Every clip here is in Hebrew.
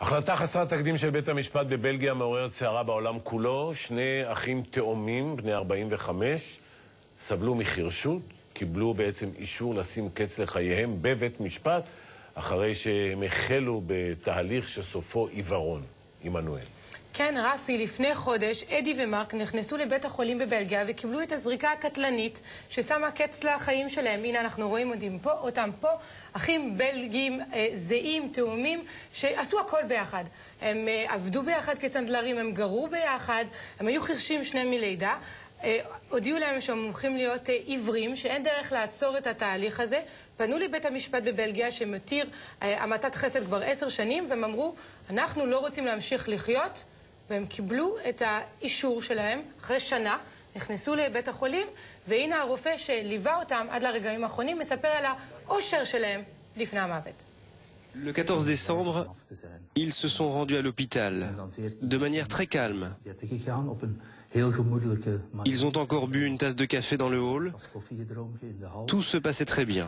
החלטה חסרת תקדים של בית המשפט בבלגיה מעוררת סערה בעולם כולו. שני אחים תאומים, בני 45, סבלו מחירשות, קיבלו בעצם אישור לשים קץ לחייהם בבית משפט, אחרי שהם החלו בתהליך שסופו עיוורון. עמנואל. כן, רפי, לפני חודש, אדי ומרק נכנסו לבית החולים בבלגיה וקיבלו את הזריקה הקטלנית ששמה קץ לחיים שלהם. הנה אנחנו רואים אותם פה, אחים בלגים זהים, תאומים, שעשו הכל ביחד. הם עבדו ביחד כסנדלרים, הם גרו ביחד, הם היו חרשים שניהם מלידה. הודיעו להם שהם הולכים להיות עיוורים, שאין דרך לעצור את התהליך הזה. פנו לבית המשפט בבלגיה שמתיר המתת חסד כבר 10 שנים, והם אמרו, אנחנו לא רוצים להמשיך לחיות, והם קיבלו את האישור שלהם אחרי שנה, נכנסו לבית החולים, והנה הרופא שליווה אותם עד לרגעים האחרונים מספר על האושר שלהם לפני המוות. Le 14 décembre, ils se sont rendus à l'hôpital, de manière très calme. Ils ont encore bu une tasse de café dans le hall. Tout se passait très bien.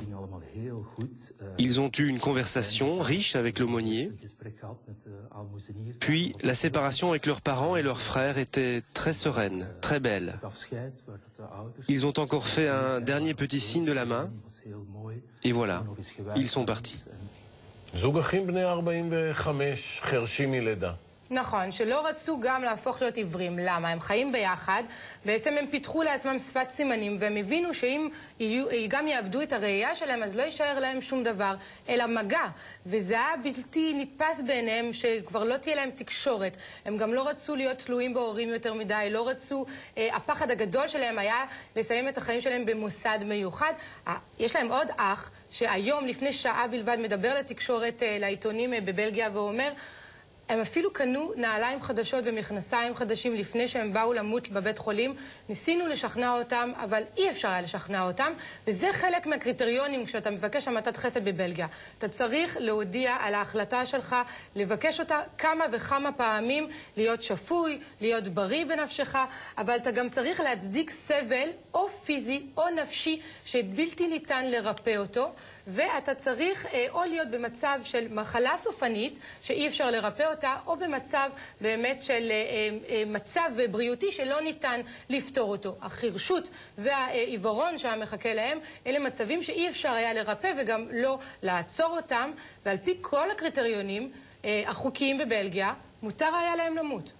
Ils ont eu une conversation riche avec l'aumônier. Puis, la séparation avec leurs parents et leurs frères était très sereine, très belle. Ils ont encore fait un dernier petit signe de la main. Et voilà, ils sont partis. זוג אחים בני 45, חרשים מלידה. נכון, שלא רצו גם להפוך להיות עיוורים. למה? הם חיים ביחד, בעצם הם פיתחו לעצמם שפת סימנים, והם הבינו שאם גם יאבדו את הראייה שלהם, אז לא יישאר להם שום דבר, אלא מגע. וזה היה בלתי נתפס בעיניהם, שכבר לא תהיה להם תקשורת. הם גם לא רצו להיות תלויים בהורים יותר מדי, לא רצו, הפחד הגדול שלהם היה לסיים את החיים שלהם במוסד מיוחד. יש להם עוד אח, שהיום לפני שעה בלבד מדבר לתקשורת, לעיתונים בבלגיה, ואומר, הם אפילו קנו נעליים חדשות ומכנסיים חדשים לפני שהם באו למות בבית חולים. ניסינו לשכנע אותם, אבל אי אפשר היה לשכנע אותם, וזה חלק מהקריטריונים כשאתה מבקש המתת חסד בבלגיה. אתה צריך להודיע על ההחלטה שלך, לבקש אותה כמה וכמה פעמים, להיות שפוי, להיות בריא בנפשך, אבל אתה גם צריך להצדיק סבל או פיזי או נפשי שבלתי ניתן לרפא אותו, ואתה צריך או להיות במצב של מחלה סופנית שאי אפשר לרפא אותה, או במצב באמת של מצב בריאותי שלא ניתן לפתור אותו. החירשות והעיוורון שהמחכה להם, אלה מצבים שאי אפשר היה לרפא וגם לא לעצור אותם, ועל פי כל הקריטריונים החוקיים בבלגיה, מותר היה להם למות.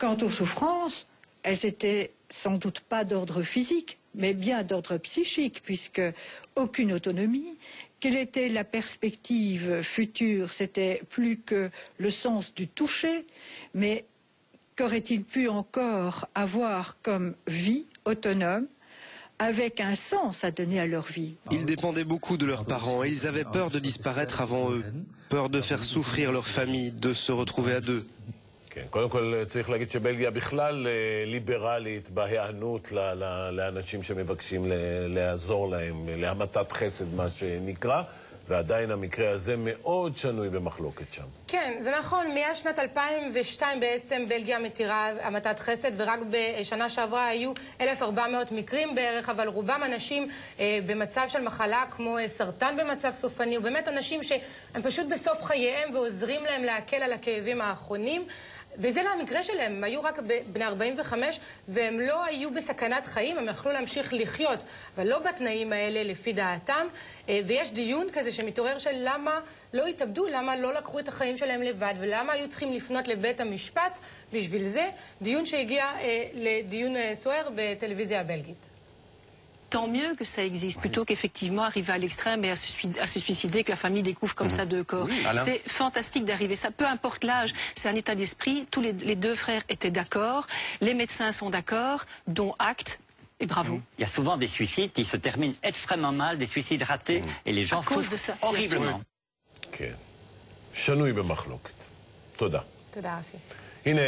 Quant aux souffrances, elles étaient sans doute pas d'ordre physique, mais bien d'ordre psychique, puisque aucune autonomie. Quelle était la perspective future? C'était plus que le sens du toucher, mais qu'aurait-il pu encore avoir comme vie autonome, avec un sens à donner à leur vie? Ils dépendaient beaucoup de leurs parents et ils avaient peur de disparaître avant eux, peur de faire souffrir leur famille, de se retrouver à deux. כן, קודם כל צריך להגיד שבלגיה בכלל ליברלית בהיענות לאנשים שמבקשים לעזור להם, להמתת חסד מה שנקרא, ועדיין המקרה הזה מאוד שנוי במחלוקת שם. כן, זה נכון, מאז שנת 2002 בעצם בלגיה מתירה המתת חסד, ורק בשנה שעברה היו 1,400 מקרים בערך, אבל רובם אנשים במצב של מחלה כמו סרטן במצב סופני, ובאמת אנשים שהם פשוט בסוף חייהם ועוזרים להם להקל על הכאבים האחרונים, וזה לא המקרה שלהם, הם היו רק בני 45 והם לא היו בסכנת חיים, הם יכלו להמשיך לחיות, אבל לא בתנאים האלה לפי דעתם, ויש דיון כזה שמתעורר של למה לא התאבדו, למה לא לקחו את החיים שלהם לבד, ולמה היו צריכים לפנות לבית המשפט בשביל זה, דיון שהגיע לדיון סוער בטלוויזיה הבלגית. Tant mieux que ça existe, plutôt qu'effectivement arriver à l'extrême et à se suicider, que la famille découvre comme ça deux corps. Oui, c'est fantastique d'arriver ça, peu importe l'âge, c'est un état d'esprit. Tous les deux frères étaient d'accord, les médecins sont d'accord, dont acte, et bravo. Il y a souvent des suicides qui se terminent extrêmement mal, des suicides ratés, et les gens souffrent horriblement. כן, שנוי במחלוקת. תודה. תודה, רפי. הנה